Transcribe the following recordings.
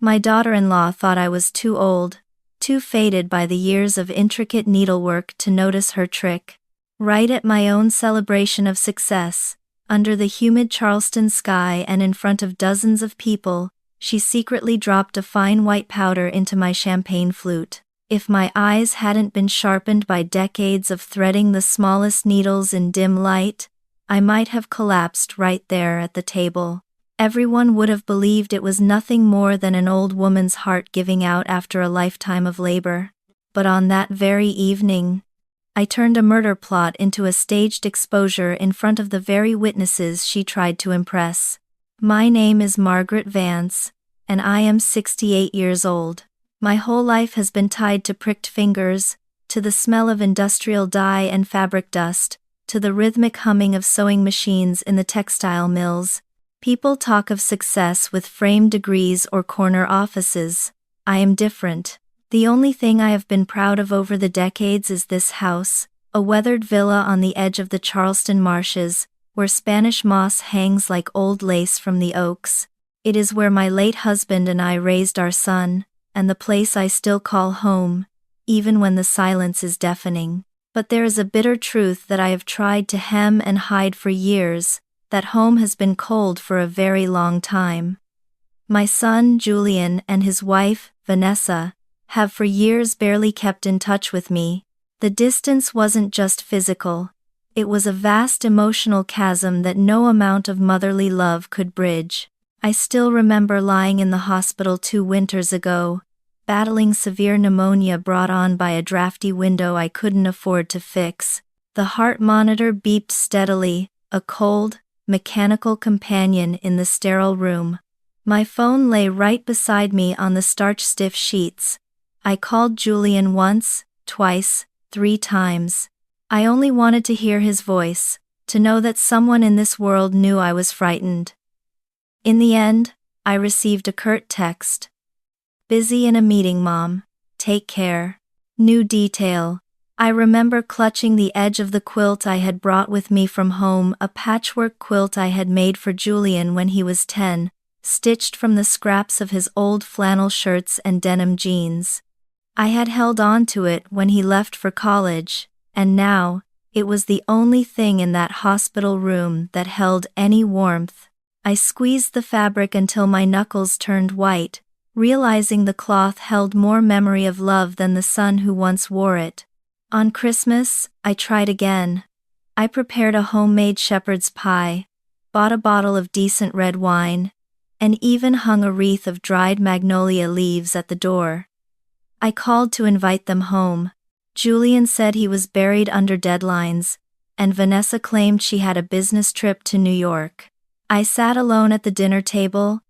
My daughter-in-law thought I was too old, too faded by the years of intricate needlework to notice her trick. Right at my own celebration of success, under the humid Charleston sky and in front of dozens of people, she secretly dropped a fine white powder into my champagne flute. If my eyes hadn't been sharpened by decades of threading the smallest needles in dim light, I might have collapsed right there at the table. Everyone would have believed it was nothing more than an old woman's heart giving out after a lifetime of labor. But on that very evening, I turned a murder plot into a staged exposure in front of the very witnesses she tried to impress. My name is Margaret Vance, and I am 68 years old. My whole life has been tied to pricked fingers, to the smell of industrial dye and fabric dust, to the rhythmic humming of sewing machines in the textile mills. People talk of success with framed degrees or corner offices. I am different. The only thing I have been proud of over the decades is this house, a weathered villa on the edge of the Charleston marshes, where Spanish moss hangs like old lace from the oaks. It is where my late husband and I raised our son, and the place I still call home, even when the silence is deafening. But there is a bitter truth that I have tried to hem and hide for years, that home has been cold for a very long time. My son, Julian, and his wife, Vanessa, have for years barely kept in touch with me. The distance wasn't just physical. It was a vast emotional chasm that no amount of motherly love could bridge. I still remember lying in the hospital 2 winters ago, battling severe pneumonia brought on by a drafty window I couldn't afford to fix. The heart monitor beeped steadily, a cold, mechanical companion in the sterile room. My phone lay right beside me on the starch-stiff sheets. I called Julian once, twice, 3 times. I only wanted to hear his voice, to know that someone in this world knew I was frightened. In the end, I received a curt text. "Busy in a meeting, Mom. Take care." New detail. I remember clutching the edge of the quilt I had brought with me from home, a patchwork quilt I had made for Julian when he was 10, stitched from the scraps of his old flannel shirts and denim jeans. I had held on to it when he left for college, and now, it was the only thing in that hospital room that held any warmth. I squeezed the fabric until my knuckles turned white, realizing the cloth held more memory of love than the son who once wore it. On Christmas, I tried again. I prepared a homemade shepherd's pie, bought a bottle of decent red wine, and even hung a wreath of dried magnolia leaves at the door. I called to invite them home. Julian said he was buried under deadlines, and Vanessa claimed she had a business trip to New York. I sat alone at the dinner table,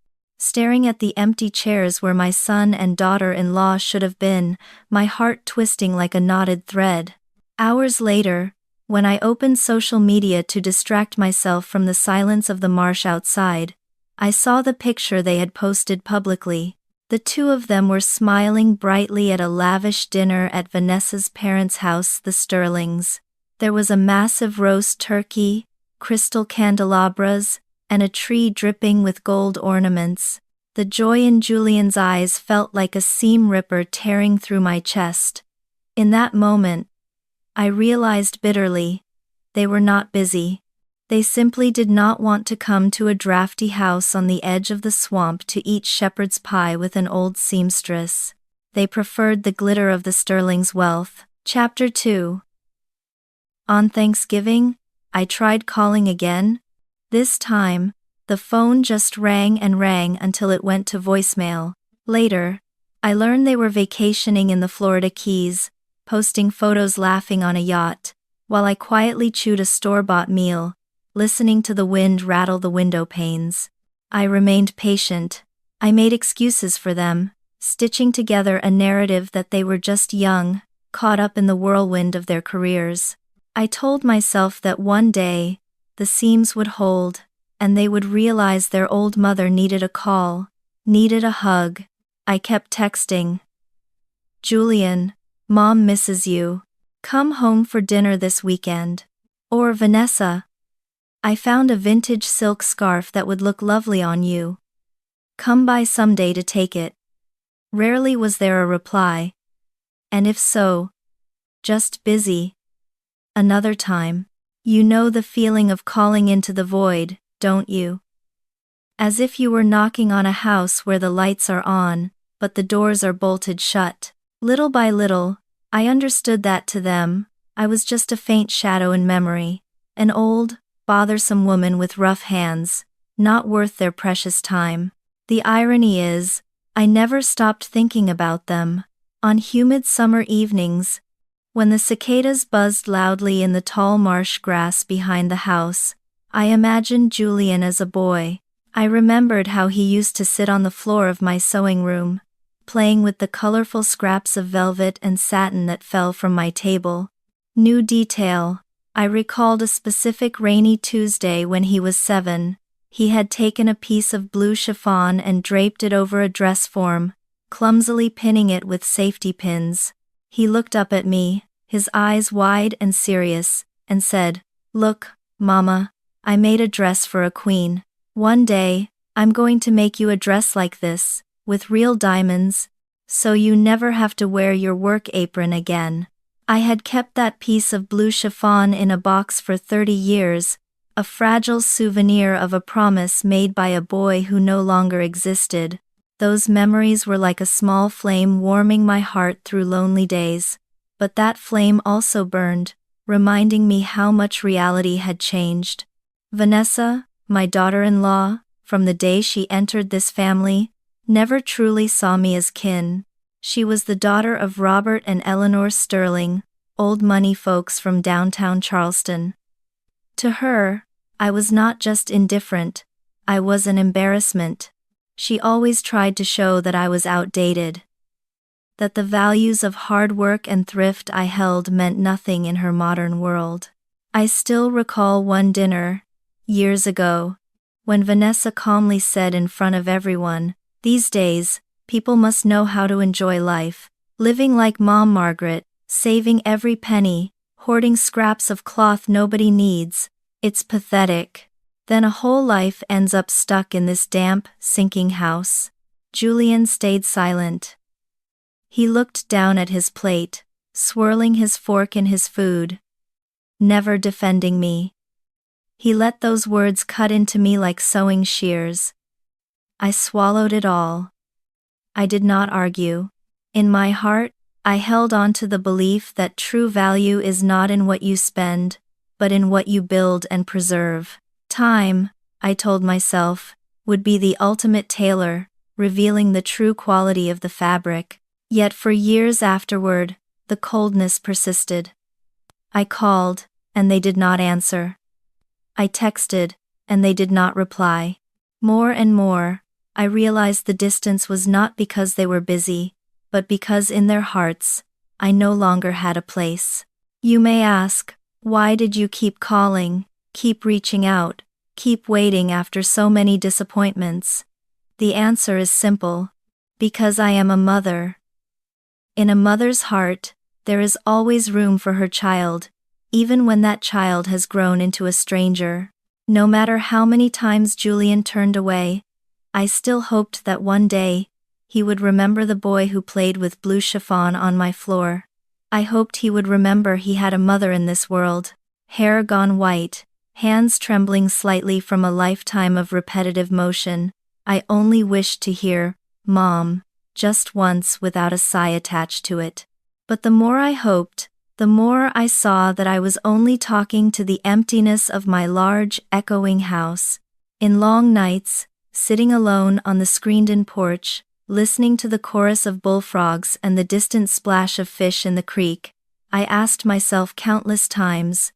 staring at the empty chairs where my son and daughter-in-law should have been, my heart twisting like a knotted thread. Hours later, when I opened social media to distract myself from the silence of the marsh outside, I saw the picture they had posted publicly. The 2 of them were smiling brightly at a lavish dinner at Vanessa's parents' house, the Sterlings. There was a massive roast turkey, crystal candelabras, and a tree dripping with gold ornaments. The joy in Julian's eyes felt like a seam ripper tearing through my chest. In that moment, I realized bitterly, they were not busy. They simply did not want to come to a drafty house on the edge of the swamp to eat shepherd's pie with an old seamstress. They preferred the glitter of the Sterling's wealth. Chapter 2. On Thanksgiving, I tried calling again. This time, the phone just rang and rang until it went to voicemail. Later, I learned they were vacationing in the Florida Keys, posting photos laughing on a yacht, while I quietly chewed a store-bought meal, listening to the wind rattle the window panes. I remained patient. I made excuses for them, stitching together a narrative that they were just young, caught up in the whirlwind of their careers. I told myself that one day, the seams would hold, and they would realize their old mother needed a call, needed a hug. I kept texting. "Julian, Mom misses you. Come home for dinner this weekend." Or "Vanessa, I found a vintage silk scarf that would look lovely on you. Come by someday to take it." Rarely was there a reply. And if so, just busy. Another time. You know the feeling of calling into the void, don't you? As if you were knocking on a house where the lights are on, but the doors are bolted shut. Little by little, I understood that to them, I was just a faint shadow in memory, an old, bothersome woman with rough hands, not worth their precious time. The irony is, I never stopped thinking about them. On humid summer evenings, when the cicadas buzzed loudly in the tall marsh grass behind the house, I imagined Julian as a boy. I remembered how he used to sit on the floor of my sewing room, playing with the colorful scraps of velvet and satin that fell from my table. New detail. I recalled a specific rainy Tuesday when he was 7. He had taken a piece of blue chiffon and draped it over a dress form, clumsily pinning it with safety pins. He looked up at me, his eyes wide and serious, and said, "Look, Mama, I made a dress for a queen. One day, I'm going to make you a dress like this, with real diamonds, so you never have to wear your work apron again." I had kept that piece of blue chiffon in a box for 30 years, a fragile souvenir of a promise made by a boy who no longer existed. Those memories were like a small flame warming my heart through lonely days. But that flame also burned, reminding me how much reality had changed. Vanessa, my daughter-in-law, from the day she entered this family, never truly saw me as kin. She was the daughter of Robert and Eleanor Sterling, old money folks from downtown Charleston. To her, I was not just indifferent, I was an embarrassment. She always tried to show that I was outdated, that the values of hard work and thrift I held meant nothing in her modern world. I still recall one dinner, years ago, when Vanessa calmly said in front of everyone, "These days, people must know how to enjoy life, living like Mom Margaret, saving every penny, hoarding scraps of cloth nobody needs. It's pathetic. Then a whole life ends up stuck in this damp, sinking house." Julian stayed silent. He looked down at his plate, swirling his fork in his food, never defending me. He let those words cut into me like sewing shears. I swallowed it all. I did not argue. In my heart, I held on to the belief that true value is not in what you spend, but in what you build and preserve. Time, I told myself, would be the ultimate tailor, revealing the true quality of the fabric. Yet for years afterward, the coldness persisted. I called, and they did not answer. I texted, and they did not reply. More and more, I realized the distance was not because they were busy, but because in their hearts, I no longer had a place. You may ask, why did you keep calling, keep reaching out, keep waiting after so many disappointments? The answer is simple. Because I am a mother. In a mother's heart, there is always room for her child, even when that child has grown into a stranger. No matter how many times Julian turned away, I still hoped that one day, he would remember the boy who played with blue chiffon on my floor. I hoped he would remember he had a mother in this world, hair gone white, hands trembling slightly from a lifetime of repetitive motion. I only wished to hear, "Mom," just once without a sigh attached to it. But the more I hoped, the more I saw that I was only talking to the emptiness of my large, echoing house. In long nights, sitting alone on the screened-in porch, listening to the chorus of bullfrogs and the distant splash of fish in the creek, I asked myself countless times,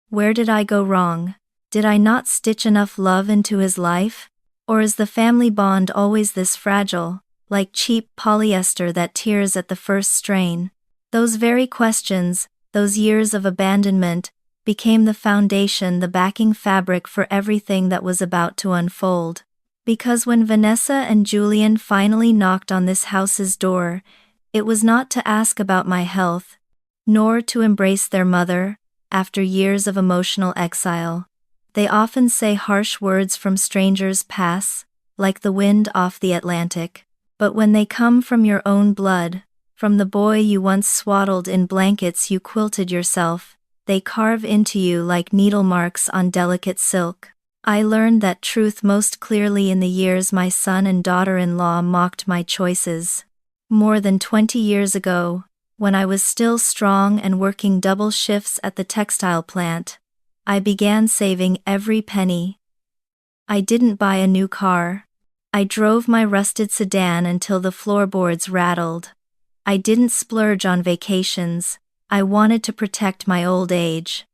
where did I go wrong? Did I not stitch enough love into his life? Or is the family bond always this fragile, like cheap polyester that tears at the first strain? Those very questions, those years of abandonment, became the foundation, the backing fabric for everything that was about to unfold. Because when Vanessa and Julian finally knocked on this house's door, it was not to ask about my health, nor to embrace their mother, after years of emotional exile. They often say harsh words from strangers pass, like the wind off the Atlantic. But when they come from your own blood, from the boy you once swaddled in blankets you quilted yourself, they carve into you like needle marks on delicate silk. I learned that truth most clearly in the years my son and daughter-in-law mocked my choices. More than 20 years ago, when I was still strong and working double shifts at the textile plant, I began saving every penny. I didn't buy a new car. I drove my rusted sedan until the floorboards rattled. I didn't splurge on vacations. I wanted to protect my old age.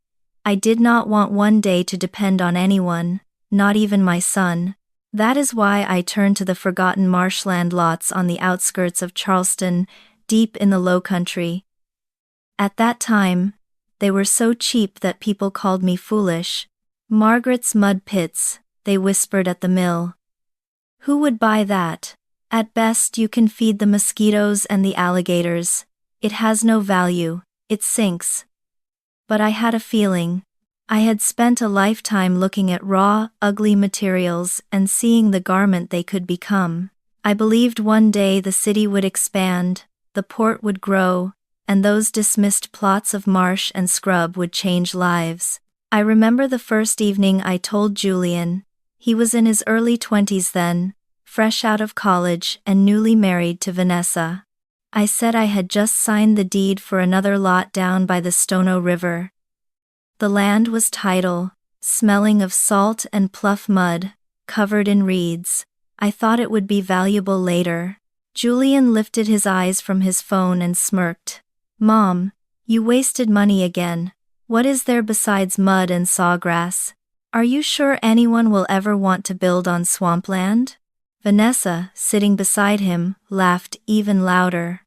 I did not want one day to depend on anyone, not even my son. That is why I turned to the forgotten marshland lots on the outskirts of Charleston, deep in the low country. At that time, they were so cheap that people called me foolish. Margaret's mud pits, they whispered at the mill. Who would buy that? At best you can feed the mosquitoes and the alligators. It has no value, it sinks. But I had a feeling. I had spent a lifetime looking at raw, ugly materials and seeing the garment they could become. I believed one day the city would expand, the port would grow, and those dismissed plots of marsh and scrub would change lives. I remember the first evening I told Julian. He was in his early 20s then, fresh out of college and newly married to Vanessa. I said I had just signed the deed for another lot down by the Stono River. The land was tidal, smelling of salt and pluff mud, covered in reeds. I thought it would be valuable later. Julian lifted his eyes from his phone and smirked. Mom, you wasted money again. What is there besides mud and sawgrass? Are you sure anyone will ever want to build on swampland? Vanessa, sitting beside him, laughed even louder.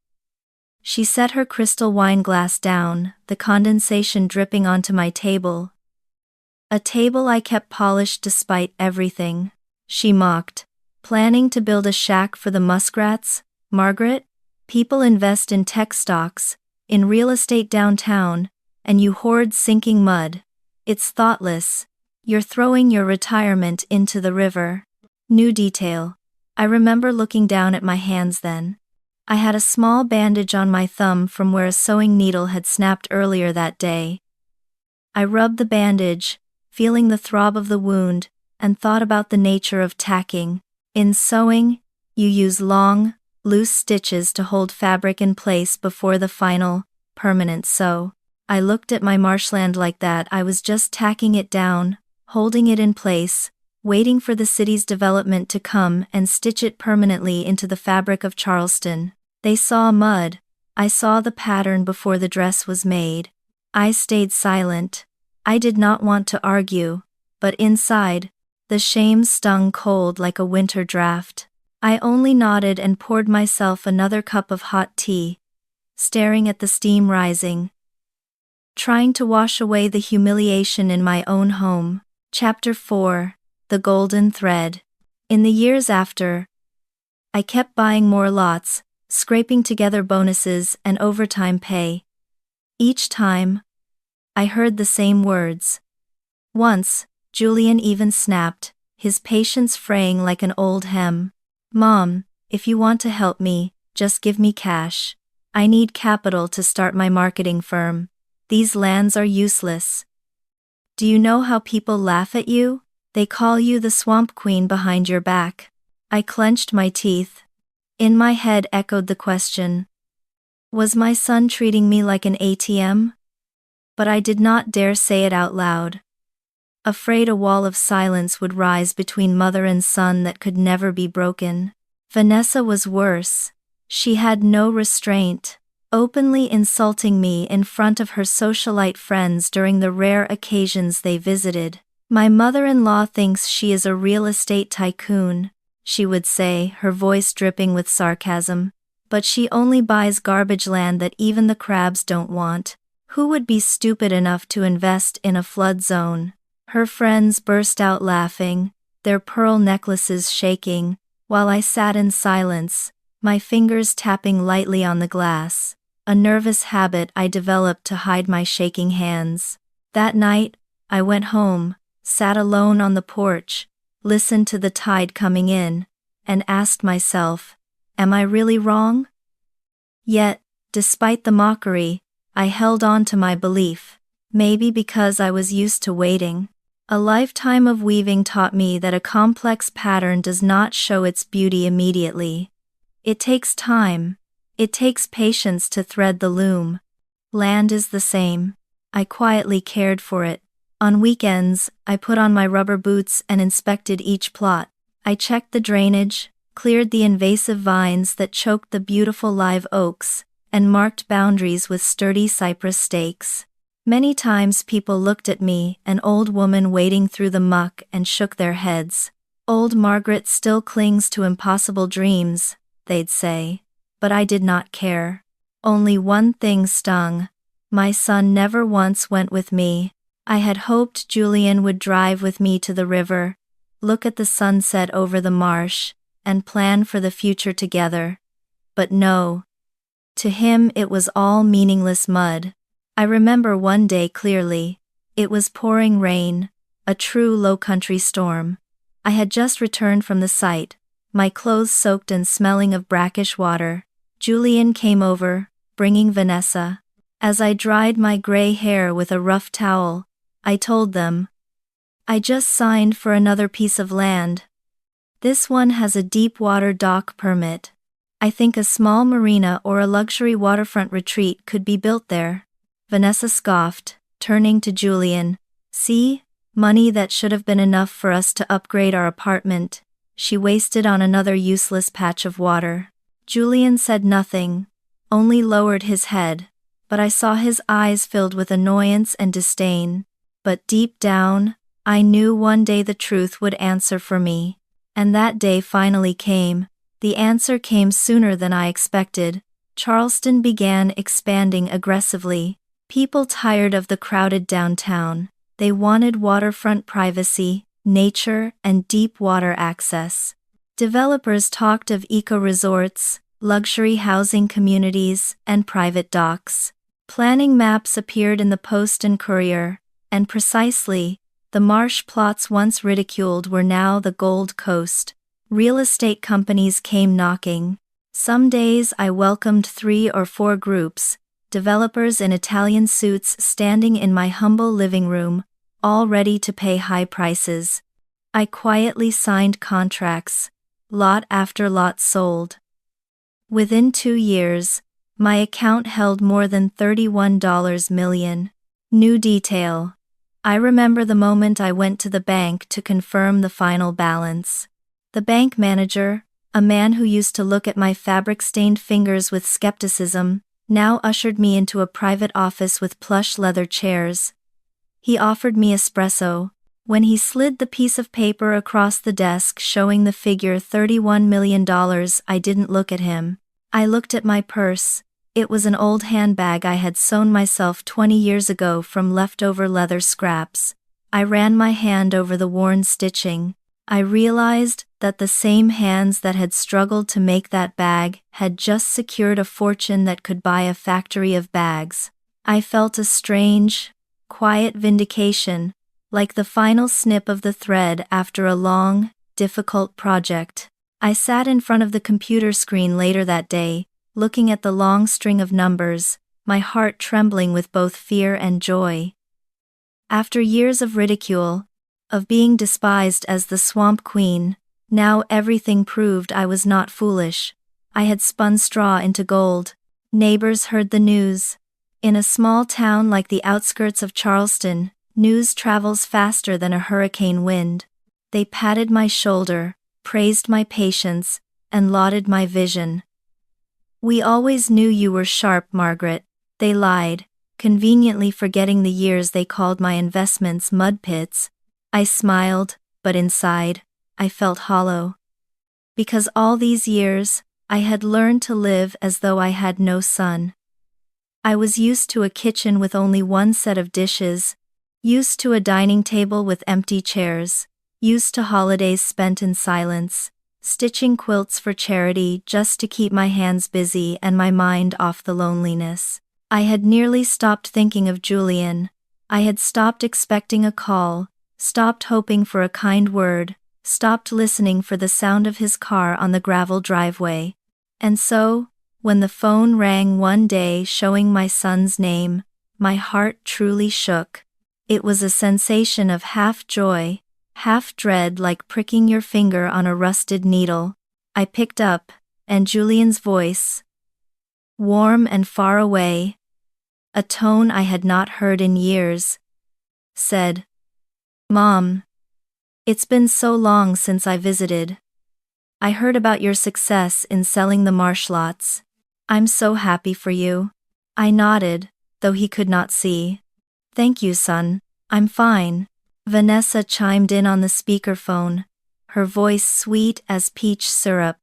She set her crystal wine glass down, the condensation dripping onto my table. A table I kept polished despite everything. She mocked. Planning to build a shack for the muskrats, Margaret? People invest in tech stocks, in real estate downtown, and you hoard sinking mud. It's thoughtless. You're throwing your retirement into the river. New detail. I remember looking down at my hands then. I had a small bandage on my thumb from where a sewing needle had snapped earlier that day. I rubbed the bandage, feeling the throb of the wound, and thought about the nature of tacking. In sewing, you use long, loose stitches to hold fabric in place before the final, permanent sew. I looked at my marshland like that. I was just tacking it down, holding it in place, waiting for the city's development to come and stitch it permanently into the fabric of Charleston. They saw mud. I saw the pattern before the dress was made. I stayed silent. I did not want to argue, but inside, the shame stung cold like a winter draft. I only nodded and poured myself another cup of hot tea, staring at the steam rising, trying to wash away the humiliation in my own home. Chapter 4. The Golden Thread. In the years after, I kept buying more lots, scraping together bonuses and overtime pay. Each time, I heard the same words. Once, Julian even snapped, his patience fraying like an old hem. Mom, if you want to help me, just give me cash. I need capital to start my marketing firm. These lands are useless. Do you know how people laugh at you? They call you the swamp queen behind your back. I clenched my teeth. In my head echoed the question. Was my son treating me like an ATM? But I did not dare say it out loud. Afraid a wall of silence would rise between mother and son that could never be broken. Vanessa was worse. She had no restraint, openly insulting me in front of her socialite friends during the rare occasions they visited. My mother-in-law thinks she is a real estate tycoon, she would say, her voice dripping with sarcasm. But she only buys garbage land that even the crabs don't want. Who would be stupid enough to invest in a flood zone? Her friends burst out laughing, their pearl necklaces shaking, while I sat in silence, my fingers tapping lightly on the glass, a nervous habit I developed to hide my shaking hands. That night, I went home, sat alone on the porch, listened to the tide coming in, and asked myself, Am I really wrong? Yet, despite the mockery, I held on to my belief. Maybe because I was used to waiting. A lifetime of weaving taught me that a complex pattern does not show its beauty immediately. It takes time. It takes patience to thread the loom. Land is the same. I quietly cared for it. On weekends, I put on my rubber boots and inspected each plot. I checked the drainage, cleared the invasive vines that choked the beautiful live oaks, and marked boundaries with sturdy cypress stakes. Many times people looked at me, an old woman wading through the muck, and shook their heads. "Old Margaret still clings to impossible dreams," they'd say. But I did not care. Only one thing stung. My son never once went with me. I had hoped Julian would drive with me to the river, look at the sunset over the marsh, and plan for the future together. But no. To him it was all meaningless mud. I remember one day clearly. It was pouring rain, a true low-country storm. I had just returned from the site, my clothes soaked and smelling of brackish water. Julian came over, bringing Vanessa. As I dried my gray hair with a rough towel, I told them, "I just signed for another piece of land. This one has a deep water dock permit. I think a small marina or a luxury waterfront retreat could be built there." Vanessa scoffed, turning to Julian. "See? Money that should have been enough for us to upgrade our apartment. She wasted on another useless patch of water." Julian said nothing, only lowered his head, but I saw his eyes filled with annoyance and disdain. But deep down, I knew one day the truth would answer for me. And that day finally came. The answer came sooner than I expected. Charleston began expanding aggressively. People tired of the crowded downtown. They wanted waterfront privacy, nature, and deep water access. Developers talked of eco-resorts, luxury housing communities, and private docks. Planning maps appeared in the Post and Courier, and precisely, the marsh plots once ridiculed were now the Gold Coast. Real estate companies came knocking. Some days I welcomed 3 or 4 groups, developers in Italian suits standing in my humble living room, all ready to pay high prices. I quietly signed contracts. Lot after lot sold. Within 2 years, my account held more than $31 million. New detail. I remember the moment I went to the bank to confirm the final balance. The bank manager, a man who used to look at my fabric-stained fingers with skepticism, now ushered me into a private office with plush leather chairs. He offered me espresso. When he slid the piece of paper across the desk showing the figure $31 million, I didn't look at him. I looked at my purse. It was an old handbag I had sewn myself 20 years ago from leftover leather scraps. I ran my hand over the worn stitching. I realized that the same hands that had struggled to make that bag had just secured a fortune that could buy a factory of bags. I felt a strange, quiet vindication, like the final snip of the thread after a long, difficult project. I sat in front of the computer screen later that day, looking at the long string of numbers, my heart trembling with both fear and joy. After years of ridicule, of being despised as the swamp queen, now everything proved I was not foolish. I had spun straw into gold. Neighbors heard the news. In a small town like the outskirts of Charleston, news travels faster than a hurricane wind. They patted my shoulder, praised my patience, and lauded my vision. "We always knew you were sharp, Margaret," they lied, conveniently forgetting the years they called my investments mud pits. I smiled, but inside, I felt hollow. Because all these years, I had learned to live as though I had no son. I was used to a kitchen with only one set of dishes, used to a dining table with empty chairs, used to holidays spent in silence, stitching quilts for charity just to keep my hands busy and my mind off the loneliness. I had nearly stopped thinking of Julian. I had stopped expecting a call, stopped hoping for a kind word, stopped listening for the sound of his car on the gravel driveway. And so, when the phone rang one day showing my son's name, my heart truly shook. It was a sensation of half joy, half dread, like pricking your finger on a rusted needle. I picked up, and Julian's voice, warm and far away, a tone I had not heard in years, said, "Mom, it's been so long since I visited. I heard about your success in selling the marsh lots. I'm so happy for you." I nodded, though he could not see. "Thank you, son. I'm fine." Vanessa chimed in on the speakerphone, her voice sweet as peach syrup.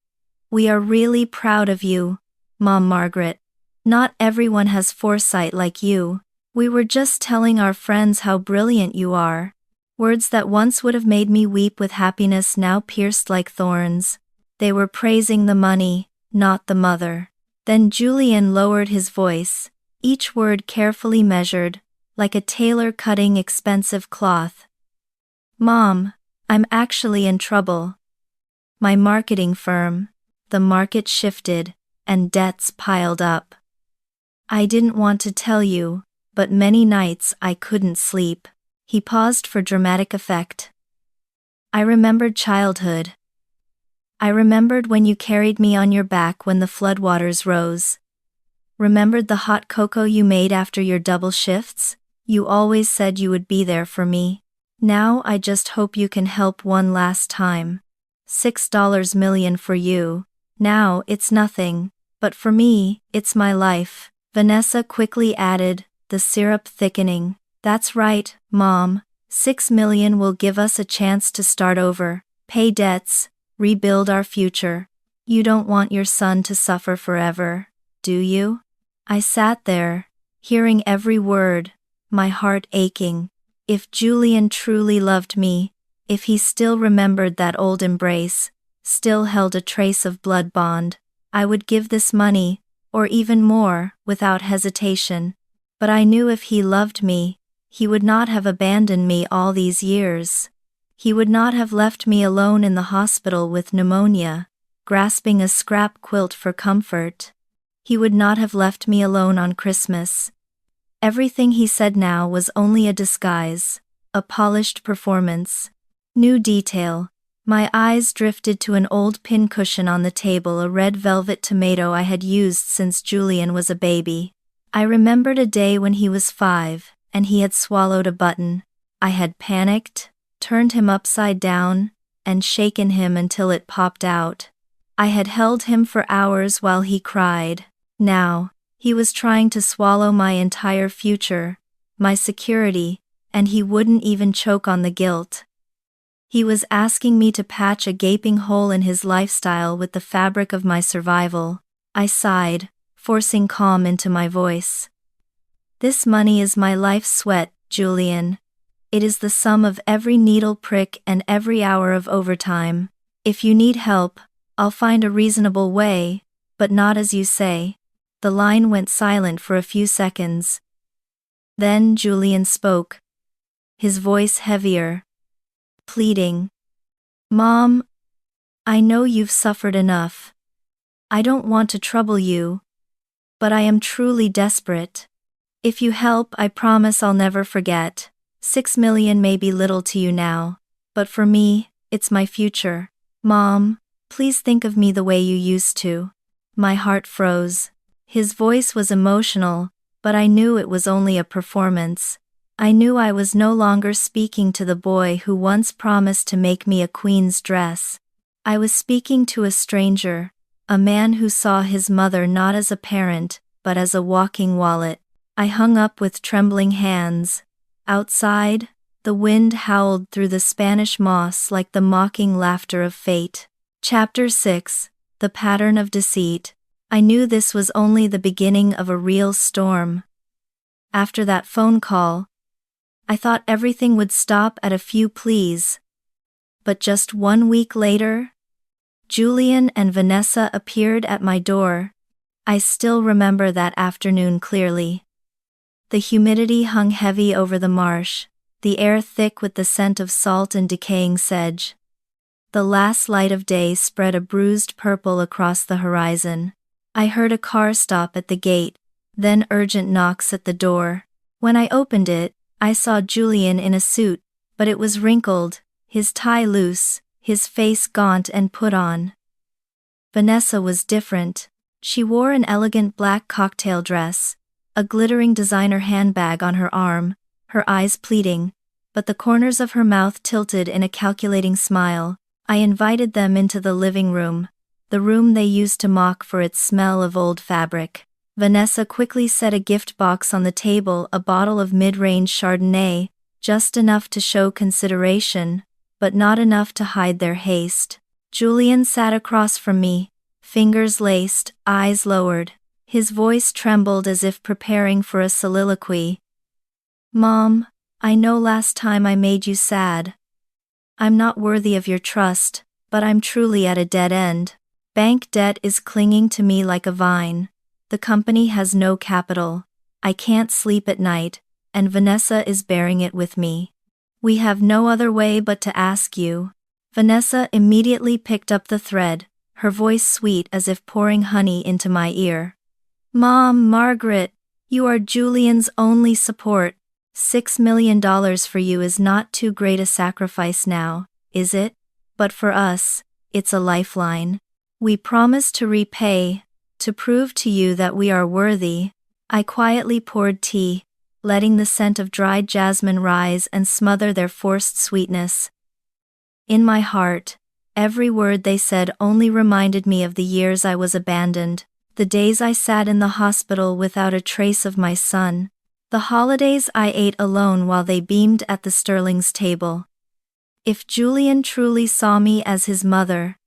"We are really proud of you, Mom Margaret. Not everyone has foresight like you. We were just telling our friends how brilliant you are." Words that once would have made me weep with happiness now pierced like thorns. They were praising the money, not the mother. Then Julian lowered his voice, each word carefully measured, like a tailor cutting expensive cloth. "Mom, I'm actually in trouble. My marketing firm, the market shifted, and debts piled up. I didn't want to tell you, but many nights I couldn't sleep." He paused for dramatic effect. "I remembered childhood. I remembered when you carried me on your back when the floodwaters rose. Remembered the hot cocoa you made after your double shifts? You always said you would be there for me. Now I just hope you can help one last time. $6 million for you. Now it's nothing, but for me, it's my life." Vanessa quickly added, the syrup thickening. "That's right, Mom. 6 million will give us a chance to start over, pay debts, rebuild our future. You don't want your son to suffer forever, do you?" I sat there, hearing every word, my heart aching. If Julian truly loved me, if he still remembered that old embrace, still held a trace of blood bond, I would give this money, or even more, without hesitation. But I knew if he loved me, he would not have abandoned me all these years. He would not have left me alone in the hospital with pneumonia, grasping a scrap quilt for comfort. He would not have left me alone on Christmas. Everything he said now was only a disguise, a polished performance. New detail. My eyes drifted to an old pincushion on the table, a red velvet tomato I had used since Julian was a baby. I remembered a day when he was 5, and he had swallowed a button. I had panicked, turned him upside down, and shaken him until it popped out. I had held him for hours while he cried. Now, he was trying to swallow my entire future, my security, and he wouldn't even choke on the guilt. He was asking me to patch a gaping hole in his lifestyle with the fabric of my survival. I sighed, forcing calm into my voice. "This money is my life's sweat, Julian. It is the sum of every needle prick and every hour of overtime. If you need help, I'll find a reasonable way, but not as you say." The line went silent for a few seconds. Then Julian spoke, his voice heavier, pleading. "Mom, I know you've suffered enough. I don't want to trouble you, but I am truly desperate. If you help, I promise I'll never forget. 6 million may be little to you now, but for me, it's my future. Mom, please think of me the way you used to." My heart froze. His voice was emotional, but I knew it was only a performance. I knew I was no longer speaking to the boy who once promised to make me a queen's dress. I was speaking to a stranger, a man who saw his mother not as a parent, but as a walking wallet. I hung up with trembling hands. Outside, the wind howled through the Spanish moss like the mocking laughter of fate. Chapter 6: The Pattern of Deceit. I knew this was only the beginning of a real storm. After that phone call, I thought everything would stop at a few pleas. But just 1 week later, Julian and Vanessa appeared at my door. I still remember that afternoon clearly. The humidity hung heavy over the marsh, the air thick with the scent of salt and decaying sedge. The last light of day spread a bruised purple across the horizon. I heard a car stop at the gate, then urgent knocks at the door. When I opened it, I saw Julian in a suit, but it was wrinkled, his tie loose, his face gaunt and put on. Vanessa was different. She wore an elegant black cocktail dress, a glittering designer handbag on her arm, her eyes pleading, but the corners of her mouth tilted in a calculating smile. I invited them into the living room, the room they used to mock for its smell of old fabric. Vanessa quickly set a gift box on the table, a bottle of mid-range Chardonnay, just enough to show consideration, but not enough to hide their haste. Julian sat across from me, fingers laced, eyes lowered. His voice trembled as if preparing for a soliloquy. "Mom, I know last time I made you sad. I'm not worthy of your trust, but I'm truly at a dead end. Bank debt is clinging to me like a vine. The company has no capital. I can't sleep at night, and Vanessa is bearing it with me. We have no other way but to ask you." Vanessa immediately picked up the thread, her voice sweet as if pouring honey into my ear. "Mom, Margaret, you are Julian's only support. $6 million for you is not too great a sacrifice now, is it? But for us, it's a lifeline. We promise to repay, to prove to you that we are worthy." I quietly poured tea, letting the scent of dried jasmine rise and smother their forced sweetness. In my heart, every word they said only reminded me of the years I was abandoned, the days I sat in the hospital without a trace of my son, the holidays I ate alone while they beamed at the Sterling's table. If Julian truly saw me as his mother,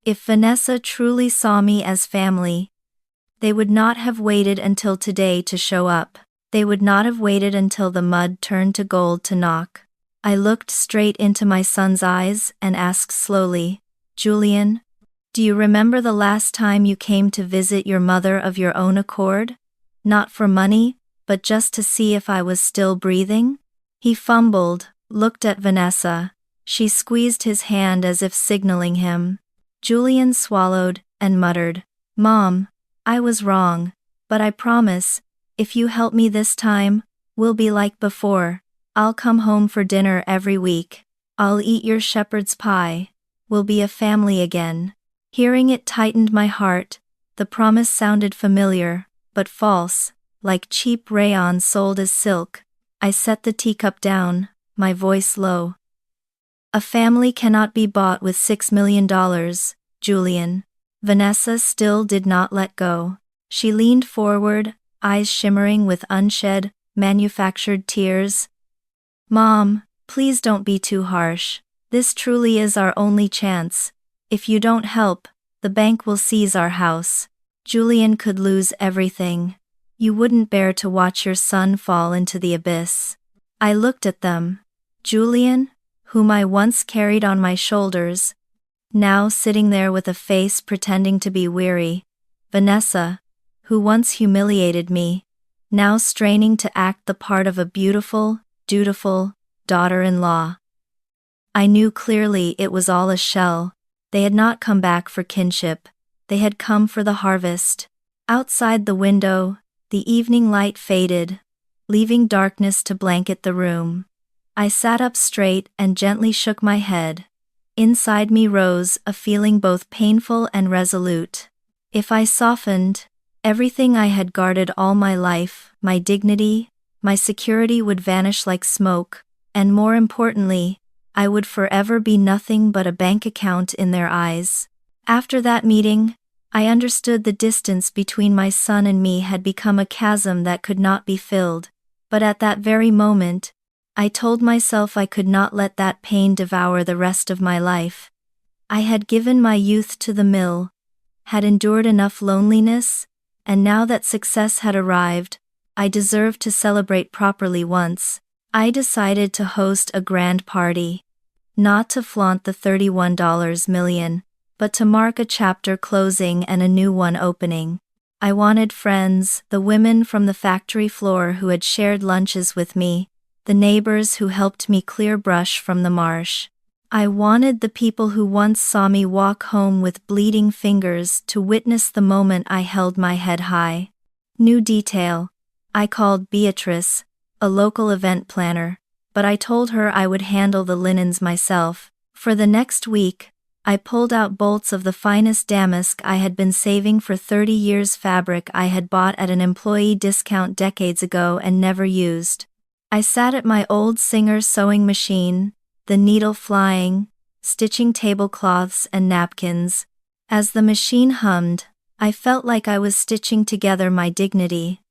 if Vanessa truly saw me as family, they would not have waited until today to show up. They would not have waited until the mud turned to gold to knock. I looked straight into my son's eyes and asked slowly, "Julian, do you remember the last time you came to visit your mother of your own accord? Not for money, but just to see if I was still breathing?" He fumbled, looked at Vanessa. She squeezed his hand as if signaling him. Julian swallowed and muttered, "Mom, I was wrong, but I promise, if you help me this time, we'll be like before. I'll come home for dinner every week. I'll eat your shepherd's pie. We'll be a family again." Hearing it tightened my heart. The promise sounded familiar, but false, like cheap rayon sold as silk. I set the teacup down, my voice low. "A family cannot be bought with $6 million, Julian." Vanessa still did not let go. She leaned forward, eyes shimmering with unshed, manufactured tears. "Mom, please don't be too harsh. This truly is our only chance. If you don't help, the bank will seize our house. Julian could lose everything. You wouldn't bear to watch your son fall into the abyss." I looked at them. Julian, whom I once carried on my shoulders, now sitting there with a face pretending to be weary. Vanessa, who once humiliated me, now straining to act the part of a beautiful, dutiful daughter-in-law. I knew clearly it was all a shell. They had not come back for kinship. They had come for the harvest. Outside the window, the evening light faded, leaving darkness to blanket the room. I sat up straight and gently shook my head. Inside me rose a feeling both painful and resolute. If I softened, everything I had guarded all my life, my dignity, my security would vanish like smoke, and more importantly, I would forever be nothing but a bank account in their eyes. After that meeting, I understood the distance between my son and me had become a chasm that could not be filled, but at that very moment, I told myself I could not let that pain devour the rest of my life. I had given my youth to the mill, had endured enough loneliness, and now that success had arrived, I deserved to celebrate properly once. I decided to host a grand party. Not to flaunt the $31 million, but to mark a chapter closing and a new one opening. I wanted friends, the women from the factory floor who had shared lunches with me, the neighbors who helped me clear brush from the marsh, I wanted the people who once saw me walk home with bleeding fingers to witness the moment I held my head high. New detail. I called Beatrice, a local event planner, but I told her I would handle the linens myself. For the next week, I pulled out bolts of the finest damask I had been saving for 30 years, fabric I had bought at an employee discount decades ago and never used. I sat at my old Singer sewing machine, the needle flying, stitching tablecloths and napkins. As the machine hummed, I felt like I was stitching together my dignity.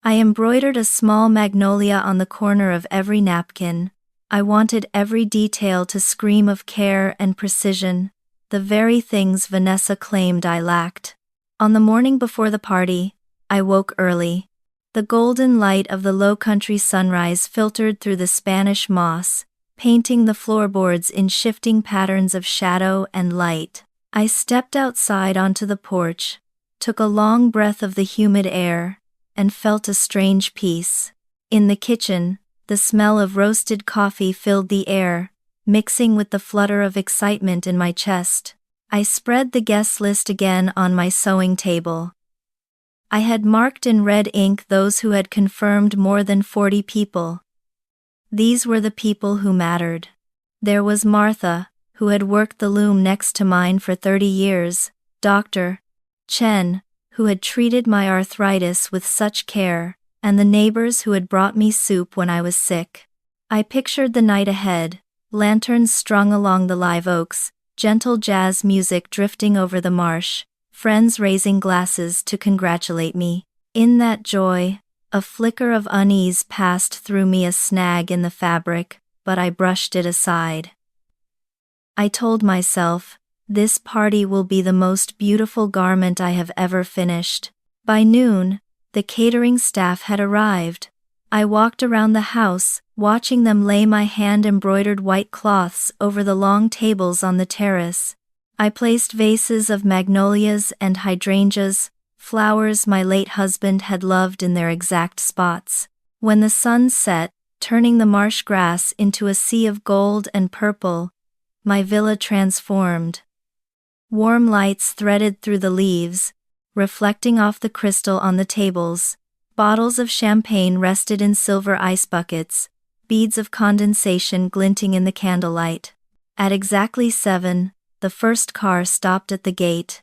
I embroidered a small magnolia on the corner of every napkin. I wanted every detail to scream of care and precision, the very things Vanessa claimed I lacked. On the morning before the party, I woke early. The golden light of the low-country sunrise filtered through the Spanish moss, painting the floorboards in shifting patterns of shadow and light. I stepped outside onto the porch, took a long breath of the humid air, and felt a strange peace. In the kitchen, the smell of roasted coffee filled the air, mixing with the flutter of excitement in my chest. I spread the guest list again on my sewing table. I had marked in red ink those who had confirmed more than 40 people. These were the people who mattered. There was Martha, who had worked the loom next to mine for 30 years, Dr. Chen, who had treated my arthritis with such care, and the neighbors who had brought me soup when I was sick. I pictured the night ahead, lanterns strung along the live oaks, gentle jazz music drifting over the marsh, friends raising glasses to congratulate me. In that joy, a flicker of unease passed through me, a snag in the fabric, but I brushed it aside. I told myself, this party will be the most beautiful garment I have ever finished. By noon, the catering staff had arrived. I walked around the house, watching them lay my hand-embroidered white cloths over the long tables on the terrace. I placed vases of magnolias and hydrangeas, flowers my late husband had loved, in their exact spots. When the sun set, turning the marsh grass into a sea of gold and purple, my villa transformed. Warm lights threaded through the leaves, reflecting off the crystal on the tables. Bottles of champagne rested in silver ice buckets, beads of condensation glinting in the candlelight. At exactly 7, the first car stopped at the gate.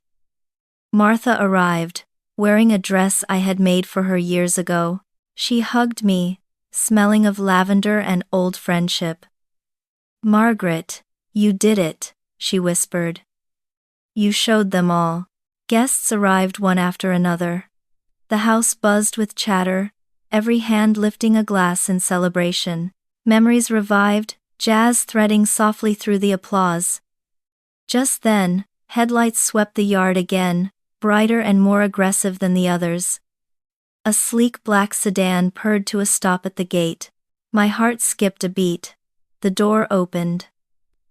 Martha arrived, wearing a dress I had made for her years ago. She hugged me, smelling of lavender and old friendship. "Margaret, you did it," she whispered. "You showed them all." Guests arrived one after another. The house buzzed with chatter, every hand lifting a glass in celebration. Memories revived, jazz threading softly through the applause. Just then, headlights swept the yard again, brighter and more aggressive than the others. A sleek black sedan purred to a stop at the gate. My heart skipped a beat. The door opened.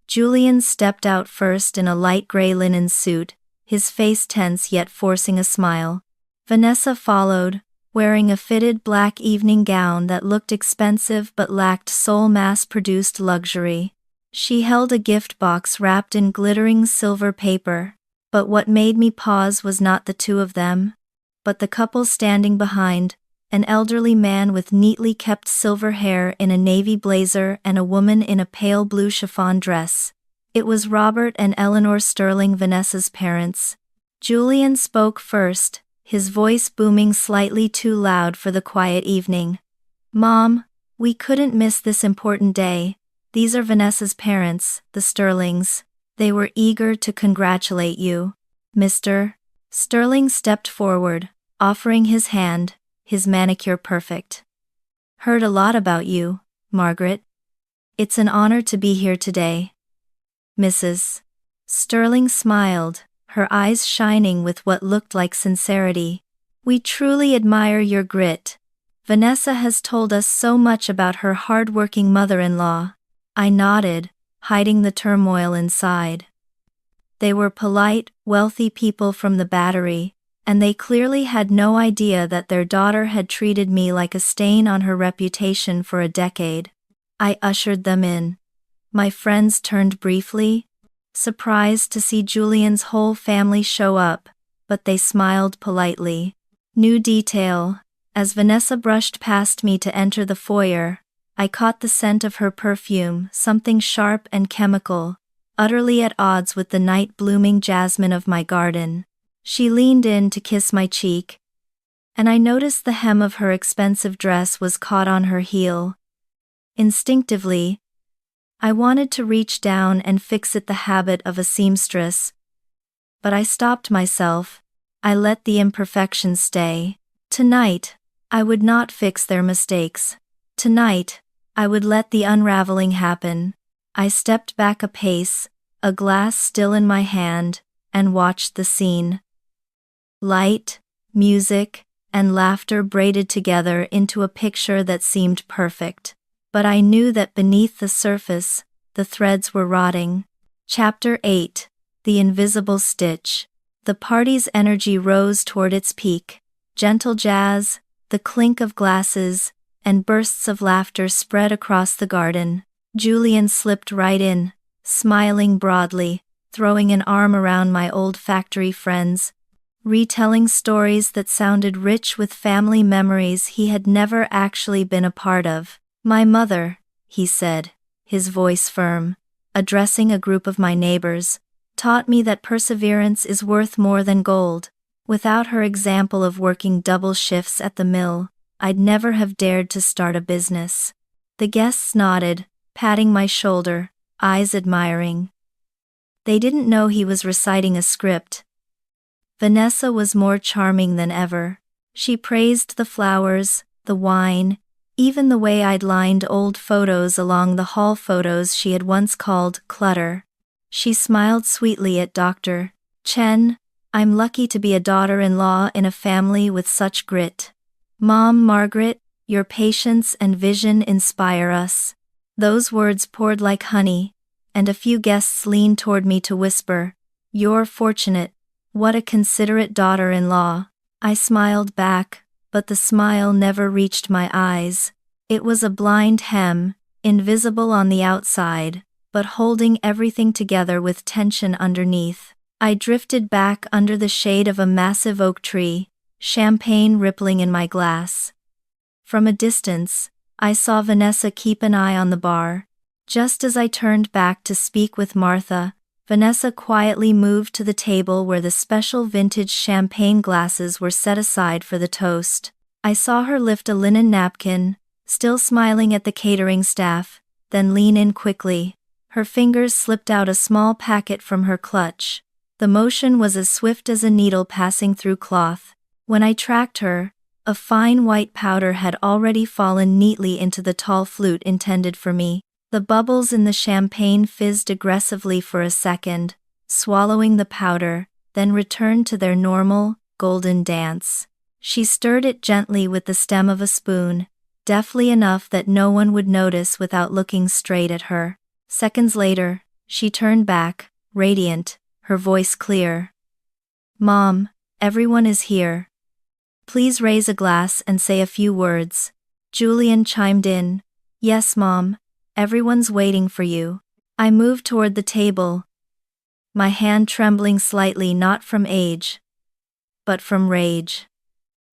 Julian stepped out first in a light gray linen suit, his face tense yet forcing a smile. Vanessa followed, wearing a fitted black evening gown that looked expensive but lacked soul mass-produced luxury. She held a gift box wrapped in glittering silver paper. But what made me pause was not the two of them, but the couple standing behind, an elderly man with neatly kept silver hair in a navy blazer and a woman in a pale blue chiffon dress. It was Robert and Eleanor Sterling, Vanessa's parents. Julian spoke first, his voice booming slightly too loud for the quiet evening. "Mom, we couldn't miss this important day. These are Vanessa's parents, the Sterlings. They were eager to congratulate you." Mr. Sterling stepped forward, offering his hand, his manicure perfect. "Heard a lot about you, Margaret. It's an honor to be here today." Mrs. Sterling smiled, her eyes shining with what looked like sincerity. "We truly admire your grit. Vanessa has told us so much about her hard-working mother-in-law." I nodded, hiding the turmoil inside. They were polite, wealthy people from the Battery, and they clearly had no idea that their daughter had treated me like a stain on her reputation for a decade. I ushered them in. My friends turned briefly, surprised to see Julian's whole family show up, but they smiled politely. New detail. As Vanessa brushed past me to enter the foyer, I caught the scent of her perfume, something sharp and chemical, utterly at odds with the night-blooming jasmine of my garden. She leaned in to kiss my cheek, and I noticed the hem of her expensive dress was caught on her heel. Instinctively, I wanted to reach down and fix it, the habit of a seamstress. But I stopped myself. I let the imperfections stay. Tonight, I would not fix their mistakes. Tonight, I would let the unraveling happen. I stepped back a pace, a glass still in my hand, and watched the scene. Light, music, and laughter braided together into a picture that seemed perfect. But I knew that beneath the surface, the threads were rotting. Chapter 8. The Invisible Stitch. The party's energy rose toward its peak. Gentle jazz, the clink of glasses, and bursts of laughter spread across the garden. Julian slipped right in, smiling broadly, throwing an arm around my old factory friends, retelling stories that sounded rich with family memories he had never actually been a part of. "My mother," he said, his voice firm, addressing a group of my neighbors, "taught me that perseverance is worth more than gold. Without her example of working double shifts at the mill, I'd never have dared to start a business." The guests nodded, patting my shoulder, eyes admiring. They didn't know he was reciting a script. Vanessa was more charming than ever. She praised the flowers, the wine, even the way I'd lined old photos along the hall, photos she had once called clutter. She smiled sweetly at Dr. Chen. "I'm lucky to be a daughter-in-law in a family with such grit. Mom, Margaret, your patience and vision inspire us." Those words poured like honey, and a few guests leaned toward me to whisper, "You're fortunate. What a considerate daughter-in-law." I smiled back, but the smile never reached my eyes. It was a blind hem, invisible on the outside, but holding everything together with tension underneath. I drifted back under the shade of a massive oak tree, champagne rippling in my glass. From a distance, I saw Vanessa keep an eye on the bar. Just as I turned back to speak with Martha, Vanessa quietly moved to the table where the special vintage champagne glasses were set aside for the toast. I saw her lift a linen napkin, still smiling at the catering staff, then lean in quickly. Her fingers slipped out a small packet from her clutch. The motion was as swift as a needle passing through cloth. When I tracked her, a fine white powder had already fallen neatly into the tall flute intended for me. The bubbles in the champagne fizzed aggressively for a second, swallowing the powder, then returned to their normal, golden dance. She stirred it gently with the stem of a spoon, deftly enough that no one would notice without looking straight at her. Seconds later, she turned back, radiant, her voice clear. "Mom, everyone is here. Please raise a glass and say a few words." Julian chimed in. "Yes, Mom. Everyone's waiting for you." I moved toward the table, my hand trembling slightly, not from age, but from rage.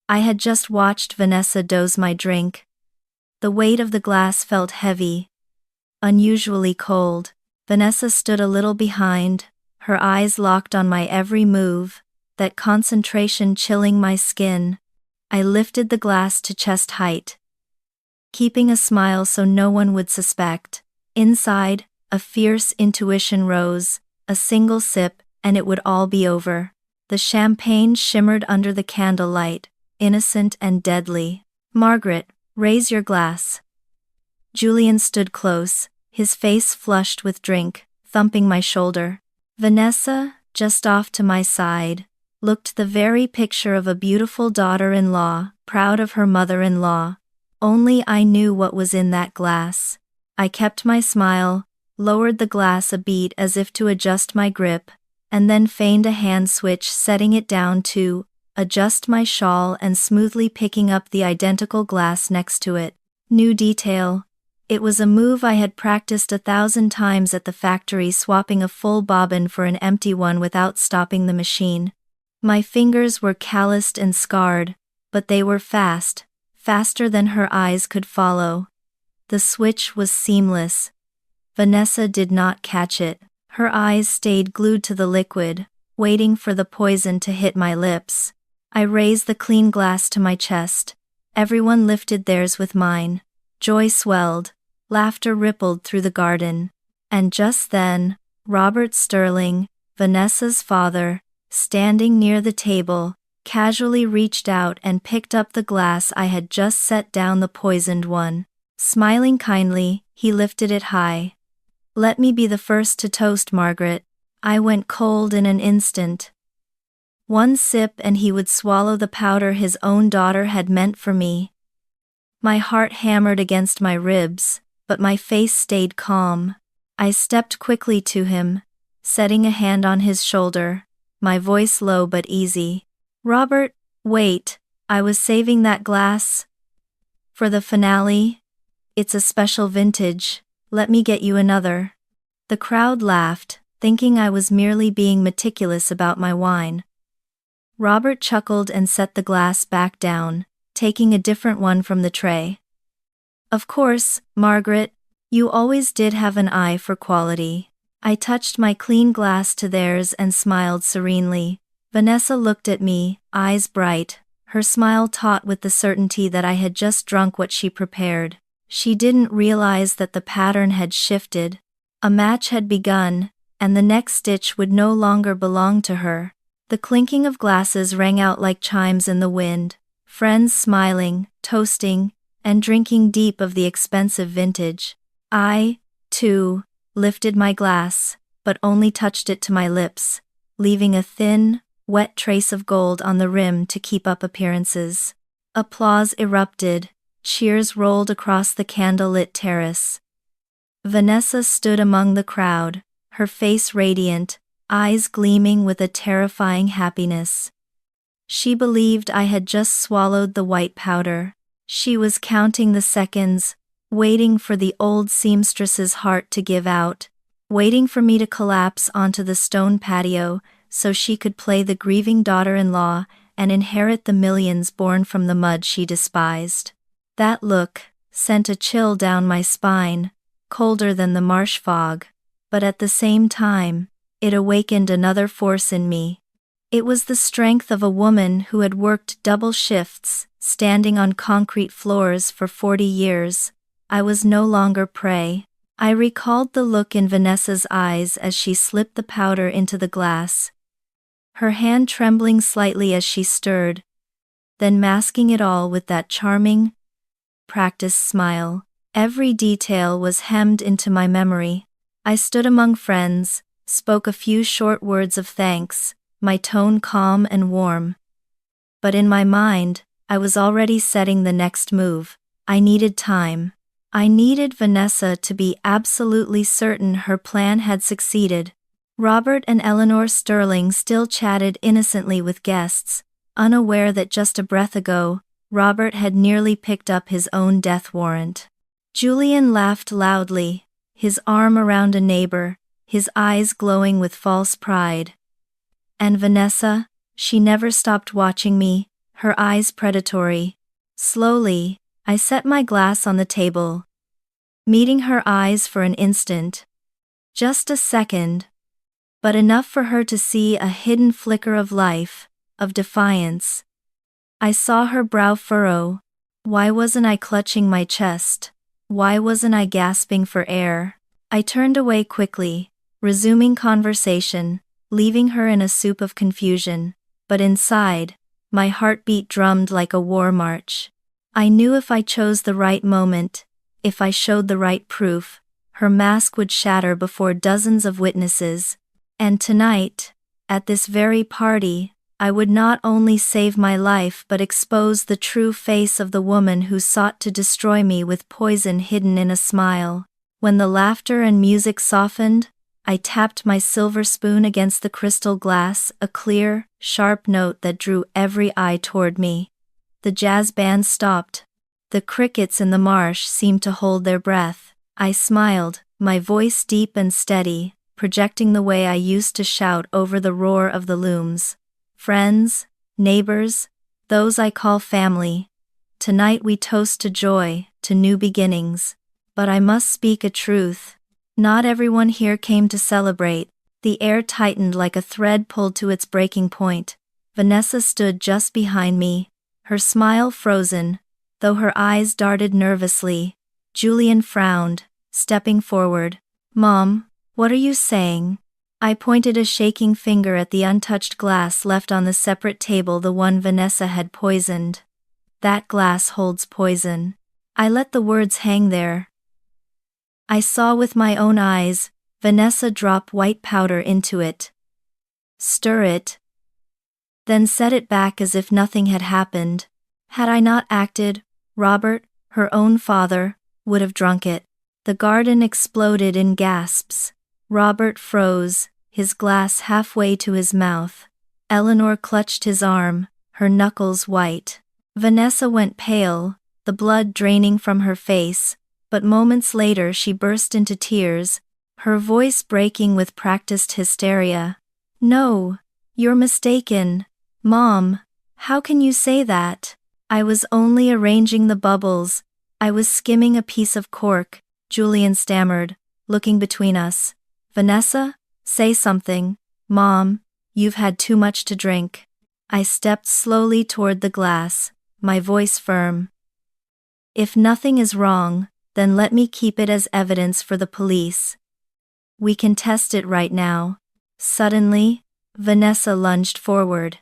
I had just watched Vanessa dose my drink. The weight of the glass felt heavy, unusually cold. Vanessa stood a little behind, her eyes locked on my every move, that concentration chilling my skin. I lifted the glass to chest height, keeping a smile so no one would suspect. Inside, a fierce intuition rose, a single sip, and it would all be over. The champagne shimmered under the candlelight, innocent and deadly. "Margaret, raise your glass." Julian stood close, his face flushed with drink, thumping my shoulder. Vanessa, just off to my side, looked the very picture of a beautiful daughter-in-law, proud of her mother-in-law. Only I knew what was in that glass. I kept my smile, lowered the glass a beat as if to adjust my grip, and then feigned a hand switch, setting it down to adjust my shawl and smoothly picking up the identical glass next to it. New detail. It was a move I had practiced 1,000 times at the factory, swapping a full bobbin for an empty one without stopping the machine. My fingers were calloused and scarred, but they were fast, faster than her eyes could follow. The switch was seamless. Vanessa did not catch it. Her eyes stayed glued to the liquid, waiting for the poison to hit my lips. I raised the clean glass to my chest. Everyone lifted theirs with mine. Joy swelled. Laughter rippled through the garden. And just then, Robert Sterling, Vanessa's father, standing near the table, casually reached out and picked up the glass I had just set down the poisoned one. Smiling kindly, he lifted it high. "Let me be the first to toast, Margaret." I went cold in an instant. One sip and he would swallow the powder his own daughter had meant for me. My heart hammered against my ribs, but my face stayed calm. I stepped quickly to him, setting a hand on his shoulder, my voice low but easy. "Robert, wait, I was saving that glass for the finale. It's a special vintage, let me get you another." The crowd laughed, thinking I was merely being meticulous about my wine. Robert chuckled and set the glass back down, taking a different one from the tray. "Of course, Margaret, you always did have an eye for quality." I touched my clean glass to theirs and smiled serenely. Vanessa looked at me, eyes bright, her smile taut with the certainty that I had just drunk what she prepared. She didn't realize that the pattern had shifted. A match had begun, and the next stitch would no longer belong to her. The clinking of glasses rang out like chimes in the wind, friends smiling, toasting, and drinking deep of the expensive vintage. I, too, lifted my glass, but only touched it to my lips, leaving a thin, wet trace of gold on the rim to keep up appearances. Applause erupted, cheers rolled across the candle-lit terrace. Vanessa stood among the crowd, her face radiant, eyes gleaming with a terrifying happiness. She believed I had just swallowed the white powder. She was counting the seconds, waiting for the old seamstress's heart to give out, waiting for me to collapse onto the stone patio so she could play the grieving daughter-in-law and inherit the millions born from the mud she despised. That look sent a chill down my spine, colder than the marsh fog, but at the same time, it awakened another force in me. It was the strength of a woman who had worked double shifts, standing on concrete floors for 40 years. I was no longer prey. I recalled the look in Vanessa's eyes as she slipped the powder into the glass, her hand trembling slightly as she stirred, then masking it all with that charming, practiced smile. Every detail was hemmed into my memory. I stood among friends, spoke a few short words of thanks, my tone calm and warm. But in my mind, I was already setting the next move. I needed time. I needed Vanessa to be absolutely certain her plan had succeeded. Robert and Eleanor Sterling still chatted innocently with guests, unaware that just a breath ago, Robert had nearly picked up his own death warrant. Julian laughed loudly, his arm around a neighbor, his eyes glowing with false pride. And Vanessa, she never stopped watching me, her eyes predatory. Slowly, I set my glass on the table, meeting her eyes for an instant. Just a second, but enough for her to see a hidden flicker of life, of defiance. I saw her brow furrow. Why wasn't I clutching my chest? Why wasn't I gasping for air? I turned away quickly, resuming conversation, leaving her in a soup of confusion. But inside, my heartbeat drummed like a war march. I knew if I chose the right moment, if I showed the right proof, her mask would shatter before dozens of witnesses. And tonight, at this very party, I would not only save my life but expose the true face of the woman who sought to destroy me with poison hidden in a smile. When the laughter and music softened, I tapped my silver spoon against the crystal glass, a clear, sharp note that drew every eye toward me. The jazz band stopped. The crickets in the marsh seemed to hold their breath. I smiled, my voice deep and steady, projecting the way I used to shout over the roar of the looms. Friends, neighbors, those I call family. Tonight we toast to joy, to new beginnings. But I must speak a truth. Not everyone here came to celebrate. The air tightened like a thread pulled to its breaking point. Vanessa stood just behind me, her smile frozen, though her eyes darted nervously. Julian frowned, stepping forward. "Mom, what are you saying?" I pointed a shaking finger at the untouched glass left on the separate table, the one Vanessa had poisoned. "That glass holds poison." I let the words hang there. I saw with my own eyes, Vanessa drop white powder into it. Stir it. Then set it back as if nothing had happened. Had I not acted, Robert, her own father, would have drunk it. The garden exploded in gasps. Robert froze, his glass halfway to his mouth. Eleanor clutched his arm, her knuckles white. Vanessa went pale, the blood draining from her face, but moments later she burst into tears, her voice breaking with practiced hysteria. "No, you're mistaken. Mom, how can you say that? I was only arranging the bubbles. I was skimming a piece of cork," Julian stammered, looking between us. "Vanessa, say something. Mom, you've had too much to drink." I stepped slowly toward the glass, my voice firm. "If nothing is wrong, then let me keep it as evidence for the police. We can test it right now." Suddenly, Vanessa lunged forward.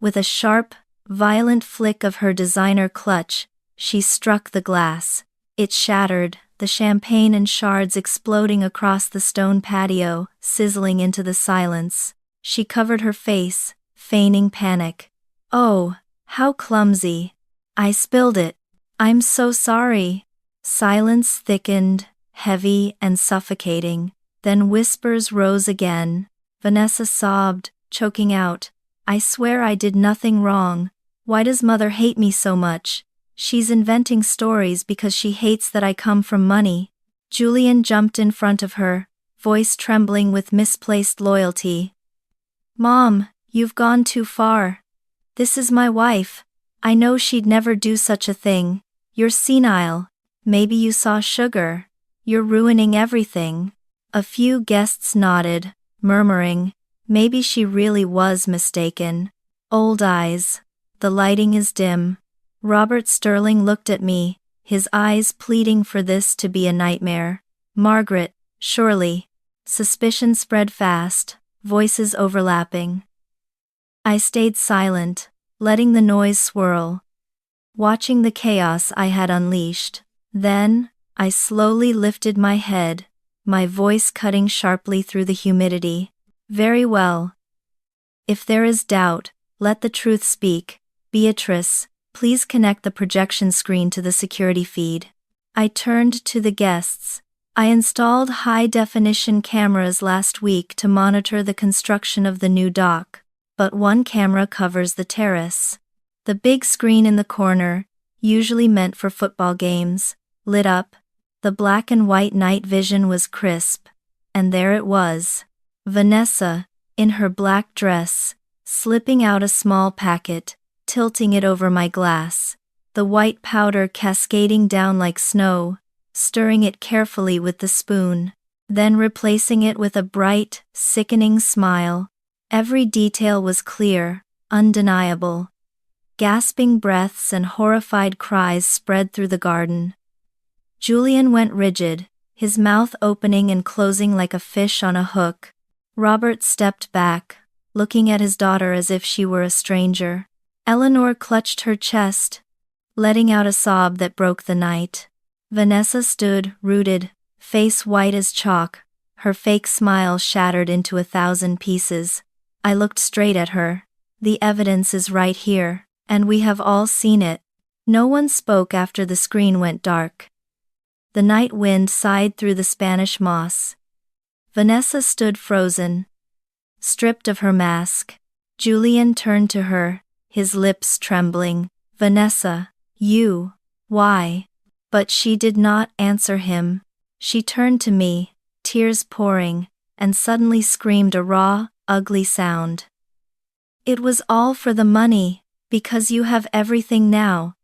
With a sharp, violent flick of her designer clutch, she struck the glass. It shattered, the champagne and shards exploding across the stone patio, sizzling into the silence. She covered her face, feigning panic. "Oh, how clumsy. I spilled it. I'm so sorry." Silence thickened, heavy and suffocating. Then whispers rose again. Vanessa sobbed, choking out, "I swear I did nothing wrong. Why does Mother hate me so much? She's inventing stories because she hates that I come from money." Julian jumped in front of her, voice trembling with misplaced loyalty. "Mom, you've gone too far. This is my wife. I know she'd never do such a thing. You're senile. Maybe you saw sugar. You're ruining everything." A few guests nodded, murmuring, "Maybe she really was mistaken." Old eyes. The lighting is dim. Robert Sterling looked at me, his eyes pleading for this to be a nightmare. "Margaret, surely." Suspicion spread fast, voices overlapping. I stayed silent, letting the noise swirl, watching the chaos I had unleashed. Then, I slowly lifted my head, my voice cutting sharply through the humidity. "Very well. If there is doubt, let the truth speak. Beatrice, please connect the projection screen to the security feed." I turned to the guests. "I installed high-definition cameras last week to monitor the construction of the new dock, but one camera covers the terrace. The big screen in the corner, usually meant for football games, lit up. The black and white night vision was crisp, and there it was. Vanessa, in her black dress, slipping out a small packet, tilting it over my glass, the white powder cascading down like snow, stirring it carefully with the spoon, then replacing it with a bright, sickening smile. Every detail was clear, undeniable. Gasping breaths and horrified cries spread through the garden. Julian went rigid, his mouth opening and closing like a fish on a hook. Robert stepped back, looking at his daughter as if she were a stranger. Eleanor clutched her chest, letting out a sob that broke the night. Vanessa stood, rooted, face white as chalk, her fake smile shattered into 1,000 pieces. I looked straight at her. "The evidence is right here, and we have all seen it." No one spoke after the screen went dark. The night wind sighed through the Spanish moss. Vanessa stood frozen, stripped of her mask. Julian turned to her, his lips trembling. "Vanessa, you. Why? But she did not answer him. She turned to me, tears pouring, and suddenly screamed a raw, ugly sound. It was all for the money, because you have everything now.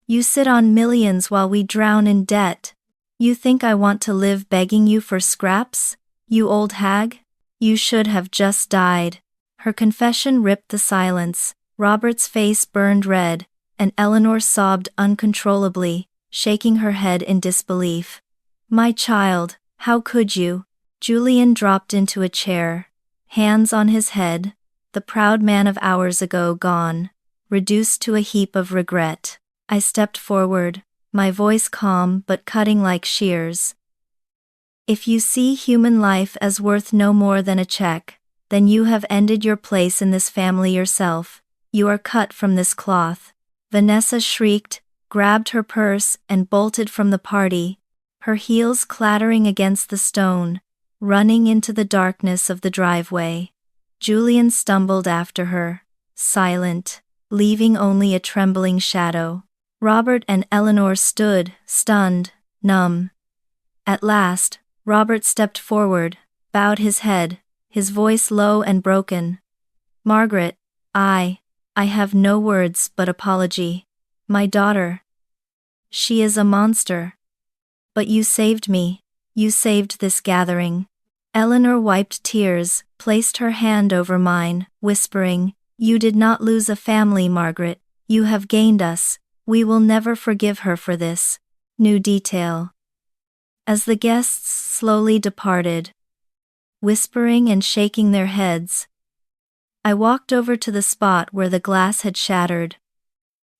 You sit on millions while we drown in debt. You think I want to live begging you for scraps? You old hag? You should have just died. Her confession ripped the silence. Robert's face burned red, and Eleanor sobbed uncontrollably, shaking her head in disbelief. My child, how could you? Julian dropped into a chair, hands on his head, the proud man of hours ago gone, reduced to a heap of regret. I stepped forward, my voice calm but cutting like shears. If you see human life as worth no more than a check, then you have ended your place in this family yourself. You are cut from this cloth. Vanessa shrieked, grabbed her purse, and bolted from the party, her heels clattering against the stone, running into the darkness of the driveway. Julian stumbled after her, silent, leaving only a trembling shadow. Robert and Eleanor stood, stunned, numb. At last, Robert stepped forward, bowed his head, his voice low and broken. Margaret, I have no words but apology. My daughter. She is a monster. But you saved me. You saved this gathering. Eleanor wiped tears, placed her hand over mine, whispering, You did not lose a family, Margaret. You have gained us. We will never forgive her for this. New detail. As the guests slowly departed, whispering and shaking their heads, I walked over to the spot where the glass had shattered.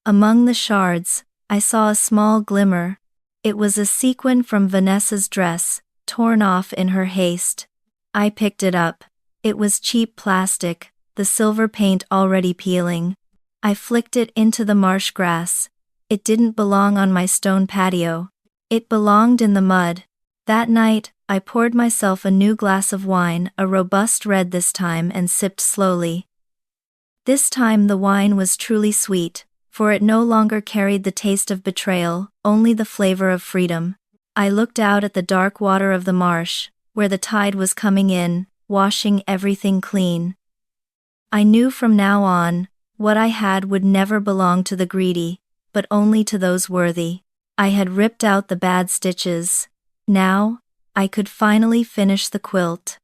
Among the shards, I saw a small glimmer. It was a sequin from Vanessa's dress, torn off in her haste. I picked it up. It was cheap plastic, the silver paint already peeling. I flicked it into the marsh grass. It didn't belong on my stone patio. It belonged in the mud. That night, I poured myself a new glass of wine, a robust red this time, and sipped slowly. This time the wine was truly sweet, for it no longer carried the taste of betrayal, only the flavor of freedom. I looked out at the dark water of the marsh, where the tide was coming in, washing everything clean. I knew from now on, what I had would never belong to the greedy, but only to those worthy. I had ripped out the bad stitches. Now, I could finally finish the quilt.